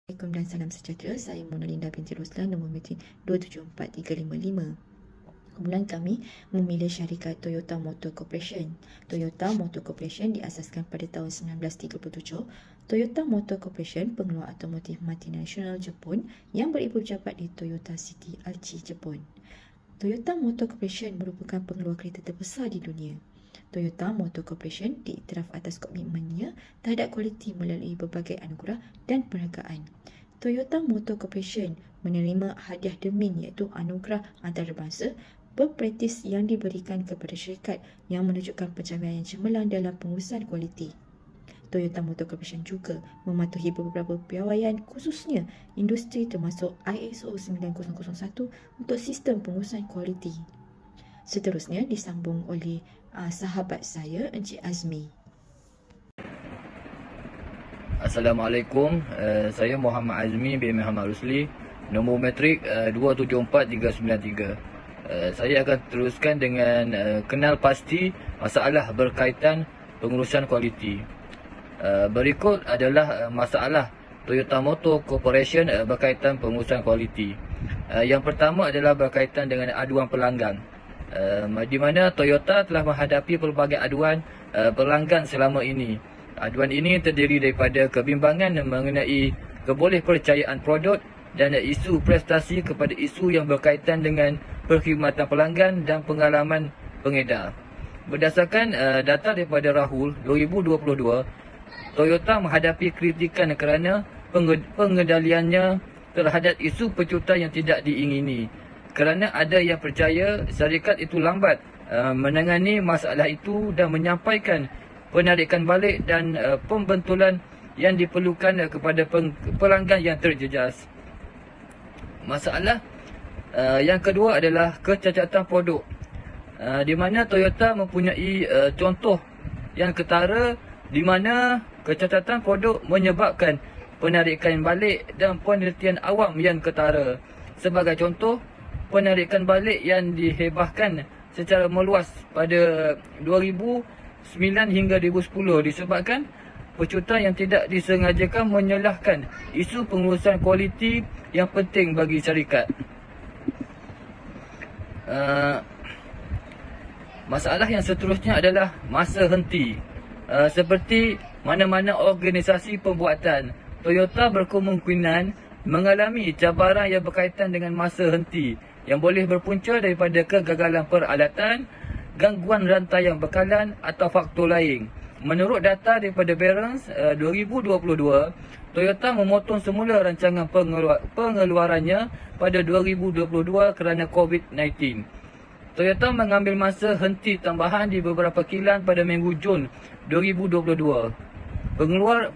Assalamualaikum dan salam sejahtera. Saya Mona Linda binti Roslan, nombor metrik 274355. Kumpulan kami memilih syarikat Toyota Motor Corporation. Toyota Motor Corporation diasaskan pada tahun 1937. Toyota Motor Corporation pengeluar automotif multinasional Jepun yang beribu pejabat di Toyota City, Aichi, Jepun. Toyota Motor Corporation merupakan pengeluar kereta terbesar di dunia. Toyota Motor Corporation diiktiraf atas komitmennya terhadap kualiti melalui berbagai anugerah dan penghargaan. Toyota Motor Corporation menerima hadiah demin iaitu anugerah antarabangsa berpraktis yang diberikan kepada syarikat yang menunjukkan pencapaian yang cemerlang dalam pengurusan kualiti. Toyota Motor Corporation juga mematuhi beberapa piawaian khususnya industri termasuk ISO 9001 untuk sistem pengurusan kualiti. Seterusnya disambung oleh sahabat saya, Encik Azmi. Assalamualaikum, saya Muhammad Azmi bin Muhammad Rusli, nombor metrik 274393. Saya akan teruskan dengan kenal pasti masalah berkaitan pengurusan kualiti. Berikut adalah masalah Toyota Motor Corporation berkaitan pengurusan kualiti. Yang pertama adalah berkaitan dengan aduan pelanggan. Di mana Toyota telah menghadapi pelbagai aduan pelanggan selama ini. Aduan ini terdiri daripada kebimbangan mengenai kebolehpercayaan produk dan isu prestasi kepada isu yang berkaitan dengan perkhidmatan pelanggan dan pengalaman pengedar. Berdasarkan data daripada Rahul 2022, Toyota menghadapi kritikan kerana pengendaliannya terhadap isu pecutan yang tidak diingini. Kerana ada yang percaya syarikat itu lambat menangani masalah itu dan menyampaikan penarikan balik dan pembentulan yang diperlukan kepada pelanggan yang terjejas. Masalah yang kedua adalah kecacatan produk, di mana Toyota mempunyai contoh yang ketara di mana kecacatan produk menyebabkan penarikan balik dan penelitian awam yang ketara. Sebagai contoh, penarikan balik yang dihebahkan secara meluas pada 2009 hingga 2010 disebabkan pecutan yang tidak disengajakan menyalahkan isu pengurusan kualiti yang penting bagi syarikat. Masalah yang seterusnya adalah masa henti. Seperti mana-mana organisasi pembuatan, Toyota berkemungkinan mengalami cabaran yang berkaitan dengan masa henti yang boleh berpunca daripada kegagalan peralatan, gangguan rantaian bekalan atau faktor lain. Menurut data daripada Barron's 2022, Toyota memotong semula rancangan pengeluarannya pada 2022 kerana COVID-19. Toyota mengambil masa henti tambahan di beberapa kilang pada minggu Jun 2022.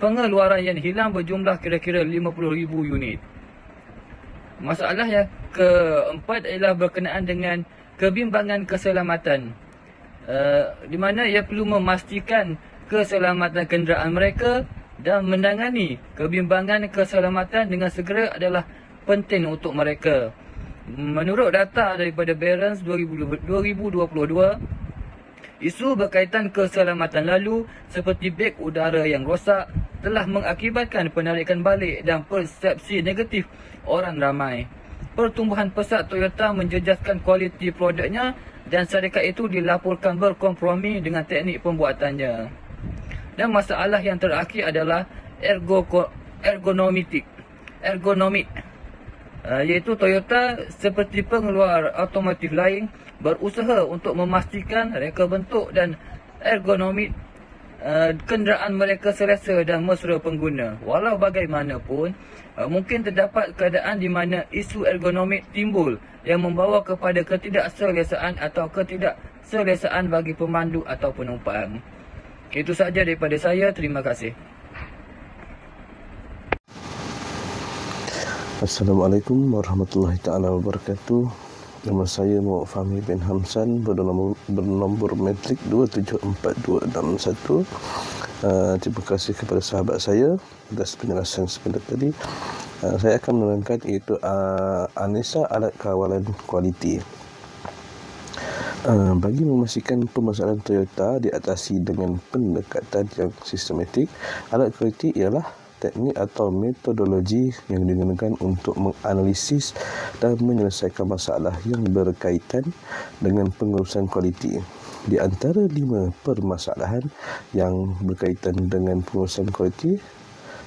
Pengeluaran yang hilang berjumlah kira-kira 50,000 unit. Masalah yang keempat adalah berkenaan dengan kebimbangan keselamatan, di mana ia perlu memastikan keselamatan kenderaan mereka dan menangani kebimbangan keselamatan dengan segera adalah penting untuk mereka. Menurut data daripada Barron's 2022, isu berkaitan keselamatan lalu seperti beg udara yang rosak telah mengakibatkan penarikan balik dan persepsi negatif orang ramai. Pertumbuhan pesat Toyota menjejaskan kualiti produknya dan syarikat itu dilaporkan berkompromi dengan teknik pembuatannya. Dan masalah yang terakhir adalah ergonomik, iaitu Toyota seperti pengeluar automotif lain berusaha untuk memastikan reka bentuk dan ergonomik kenderaan mereka selesa dan mesra pengguna. Walau bagaimanapun, mungkin terdapat keadaan di mana isu ergonomik timbul yang membawa kepada ketidakselesaan atau ketidakselesaan bagi pemandu atau penumpang. Itu sahaja daripada saya. Terima kasih. Assalamualaikum warahmatullahi taala wabarakatuh. Nama saya Muhammad Fahmi bin Hamsan, bernombor metrik 274261. Terima kasih kepada sahabat saya atas penjelasan sebentar tadi. Saya akan menerangkan iaitu Anisa alat kawalan kualiti. Bagi memastikan permasalahan Toyota diatasi dengan pendekatan yang sistematik, alat kualiti ialah teknik atau metodologi yang digunakan untuk menganalisis dan menyelesaikan masalah yang berkaitan dengan pengurusan kualiti. Di antara 5 permasalahan yang berkaitan dengan pengurusan kualiti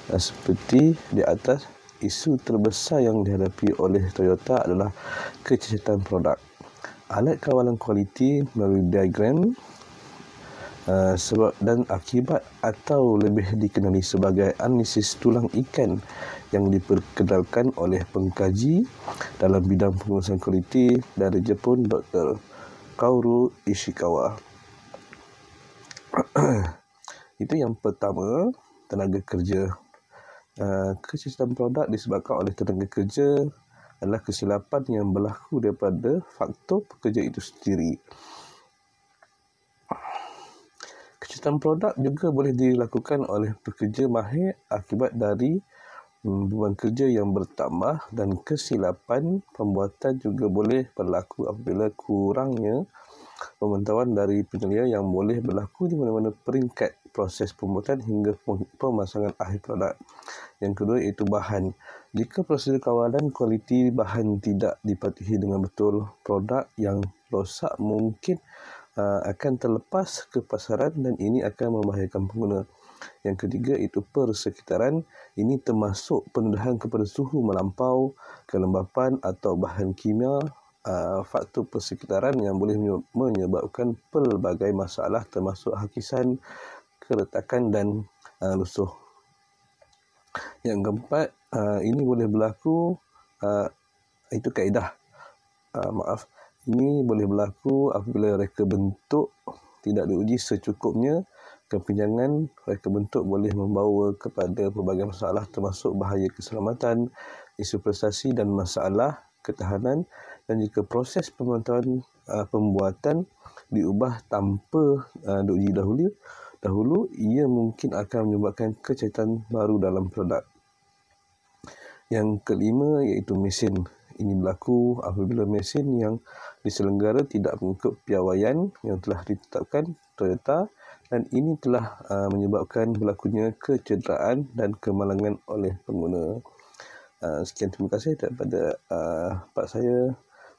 seperti di atas, isu terbesar yang dihadapi oleh Toyota adalah kecacatan produk. Alat kawalan kualiti melalui diagram sebab dan akibat atau lebih dikenali sebagai analisis tulang ikan yang diperkenalkan oleh pengkaji dalam bidang pengurusan kualiti dari Jepun, Dr. Kaoru Ishikawa. Itu yang pertama, tenaga kerja. Kecacatan produk disebabkan oleh tenaga kerja adalah kesilapan yang berlaku daripada faktor pekerja itu sendiri. Kecacatan produk juga boleh dilakukan oleh pekerja mahir akibat dari beban kerja yang bertambah, dan kesilapan pembuatan juga boleh berlaku apabila kurangnya pemantauan dari penyelia yang boleh berlaku di mana-mana peringkat proses pembuatan hingga pemasangan akhir produk. Yang kedua iaitu bahan. Jika prosedur kawalan kualiti bahan tidak dipatuhi dengan betul, produk yang rosak mungkin akan terlepas ke pasaran dan ini akan membahayakan pengguna. Yang ketiga itu persekitaran. Ini termasuk pendedahan kepada suhu melampau, kelembapan atau bahan kimia, faktor persekitaran yang boleh menyebabkan pelbagai masalah termasuk hakisan, keretakan dan lusuh. Yang keempat, ini boleh berlaku, itu kaedah. Ini boleh berlaku apabila reka bentuk tidak diuji secukupnya. Kepanjangan reka bentuk boleh membawa kepada pelbagai masalah termasuk bahaya keselamatan, isu prestasi dan masalah ketahanan. Dan jika proses pemantauan pembuatan diubah tanpa diuji dahulu, ia mungkin akan menyebabkan kecacatan baru dalam produk. Yang kelima iaitu mesin. Ini berlaku apabila mesin yang diselenggara tidak mengikut piawaian yang telah ditetapkan Toyota, dan ini telah menyebabkan berlakunya kecederaan dan kemalangan oleh pengguna. Sekian, terima kasih daripada part saya.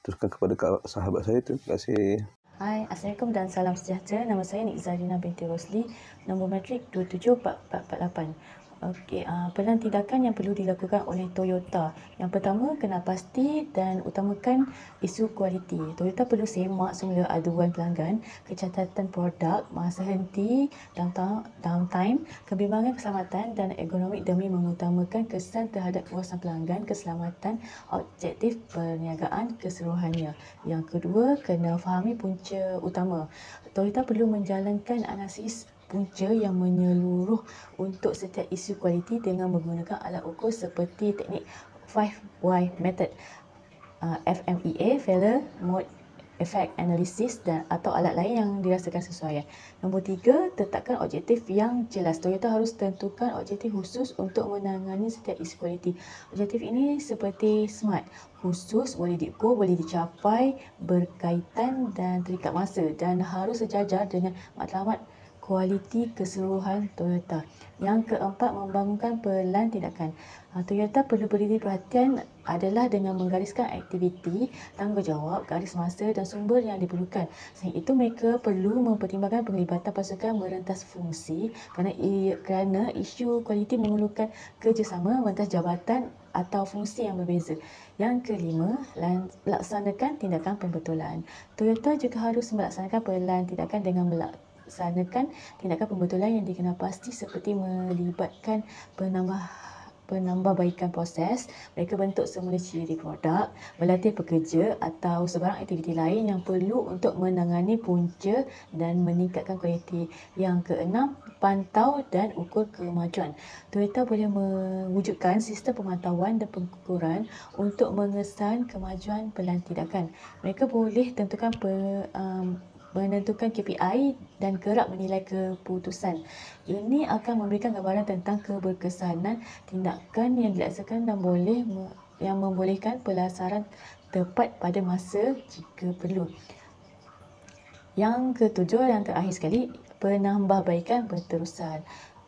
Teruskan kepada sahabat saya. Terima kasih. Hai, Assalamualaikum dan salam sejahtera. Nama saya Nik Zarina binti Rosli. Nombor matrik 274448. Okey, pelan tindakan yang perlu dilakukan oleh Toyota. Yang pertama, kenal pasti dan utamakan isu kualiti. Toyota perlu semak semula aduan pelanggan, kecacatan produk, masa henti, downtime, kebimbangan keselamatan dan ergonomik demi mengutamakan kesan terhadap kepuasan pelanggan, keselamatan, objektif perniagaan keseluruhannya. Yang kedua, kena fahami punca utama. Toyota perlu menjalankan analisis punca yang menyeluruh untuk setiap isu kualiti dengan menggunakan alat ukur seperti teknik 5Y method, FMEA, Failure Mode Effect Analysis atau alat lain yang dirasakan sesuai. Nombor 3, tetapkan objektif yang jelas. Toyota harus tentukan objektif khusus untuk menangani setiap isu kualiti. Objektif ini seperti SMART, khusus, boleh diukur, boleh dicapai, berkaitan dan terikat masa, dan harus sejajar dengan matlamat kualiti keseluruhan Toyota. Yang keempat, membangunkan pelan tindakan. Toyota perlu beri perhatian adalah dengan menggariskan aktiviti, tanggungjawab, garis masa dan sumber yang diperlukan. Selain itu, mereka perlu mempertimbangkan penglibatan pasukan merentas fungsi kerana isu kualiti memerlukan kerjasama merentas jabatan atau fungsi yang berbeza. Yang kelima, laksanakan tindakan pembetulan. Toyota juga harus melaksanakan pelan tindakan dengan melaksanakan tindakan pembetulan yang dikenal pasti seperti melibatkan penambahbaikan proses, mereka bentuk semula ciri produk, melatih pekerja atau sebarang aktiviti lain yang perlu untuk menangani punca dan meningkatkan kualiti. Yang keenam, pantau dan ukur kemajuan. Toyota boleh mewujudkan sistem pemantauan dan pengukuran untuk mengesan kemajuan pelan tindakan. Mereka boleh menentukan KPI dan kerap menilai keputusan. Ini akan memberikan gambaran tentang keberkesanan tindakan yang dilaksanakan dan yang membolehkan pelasaran tepat pada masa jika perlu. Yang ketujuh, yang terakhir sekali, penambahbaikan berterusan.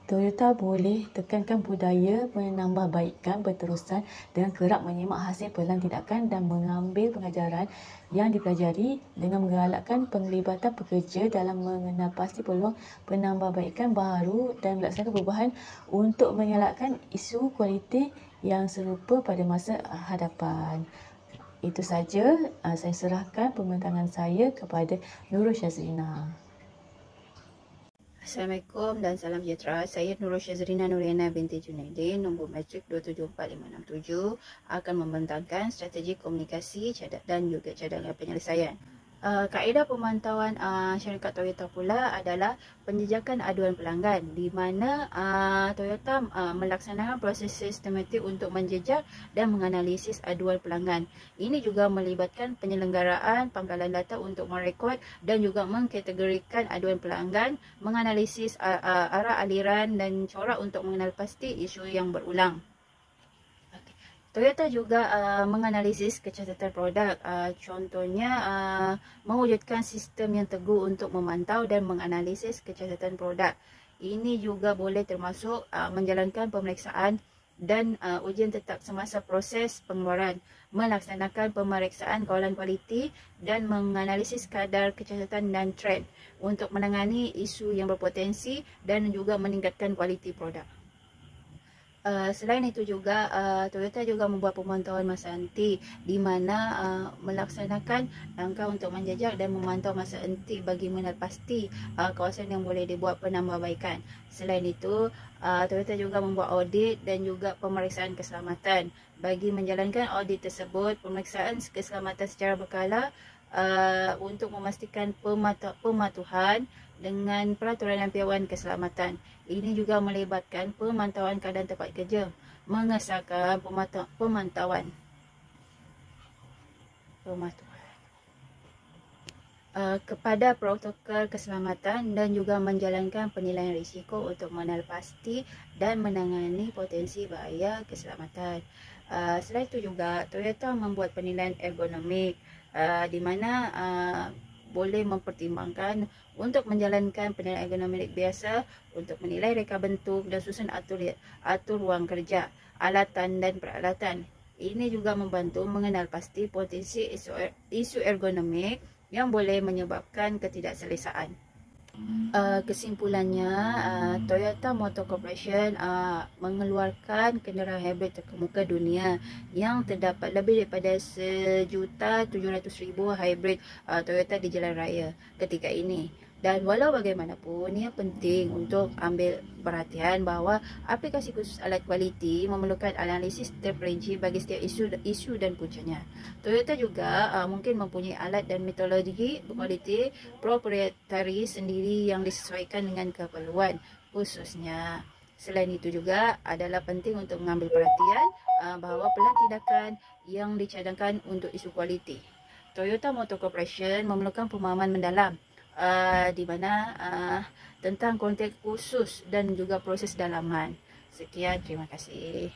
Toyota boleh tekankan budaya penambahbaikan berterusan dengan kerap menyimak hasil pelan tindakan dan mengambil pengajaran yang dipelajari dengan menggalakkan penglibatan pekerja dalam mengenal pasti peluang penambahbaikan baru dan melaksanakan perubahan untuk menyalakan isu kualiti yang serupa pada masa hadapan. Itu saja, saya serahkan pembintangan saya kepada Nurul Syazrina. Assalamualaikum dan salam sejahtera. Saya Nurul Syazrina Nuriana binti Junaidin, nombor matrik 274567, akan membentangkan strategi komunikasi dan juga cadangan penyelesaian. Kaedah pemantauan syarikat Toyota pula adalah penjejakan aduan pelanggan, di mana Toyota melaksanakan proses sistematik untuk menjejak dan menganalisis aduan pelanggan. Ini juga melibatkan penyelenggaraan pangkalan data untuk merekod dan juga mengkategorikan aduan pelanggan, menganalisis arah aliran dan corak untuk mengenal pasti isu yang berulang. Toyota juga menganalisis kecacatan produk, contohnya mewujudkan sistem yang teguh untuk memantau dan menganalisis kecacatan produk. Ini juga boleh termasuk menjalankan pemeriksaan dan ujian tetap semasa proses pengeluaran, melaksanakan pemeriksaan kawalan kualiti dan menganalisis kadar kecacatan dan trend untuk menangani isu yang berpotensi dan juga meningkatkan kualiti produk. Selain itu juga, Toyota juga membuat pemantauan masa henti, di mana melaksanakan langkah untuk menjejak dan memantau masa henti bagi mengenal pasti kawasan yang boleh dibuat penambahbaikan. Selain itu, Toyota juga membuat audit dan juga pemeriksaan keselamatan. Bagi menjalankan audit tersebut, pemeriksaan keselamatan secara berkala untuk memastikan pematuhan dengan peraturan dan piawai keselamatan. Ini juga melibatkan pemantauan keadaan tempat kerja, mengesahkan pemantauan kepada protokol keselamatan dan juga menjalankan penilaian risiko untuk mengenal pasti dan menangani potensi bahaya keselamatan. Selain itu juga, Toyota membuat penilaian ergonomik, di mana boleh mempertimbangkan untuk menjalankan penilaian ergonomik biasa untuk menilai reka bentuk dan susun atur ruang kerja, alatan dan peralatan. Ini juga membantu mengenal pasti potensi isu ergonomik yang boleh menyebabkan ketidakselesaan. Kesimpulannya, Toyota Motor Corporation mengeluarkan kenderaan hybrid terkemuka dunia yang terdapat lebih daripada 1.700.000 hybrid Toyota di jalan raya ketika ini. Dan walau bagaimanapun, ia penting untuk ambil perhatian bahawa aplikasi khusus alat kualiti memerlukan analisis terperinci bagi setiap isu dan puncanya. Toyota juga mungkin mempunyai alat dan metodologi kualiti proprietari sendiri yang disesuaikan dengan keperluan khususnya. Selain itu juga adalah penting untuk mengambil perhatian bahawa pelan tindakan yang dicadangkan untuk isu kualiti. Toyota Motor Corporation memerlukan pemahaman mendalam di mana tentang konteks khusus dan juga proses dalaman. Sekian, terima kasih.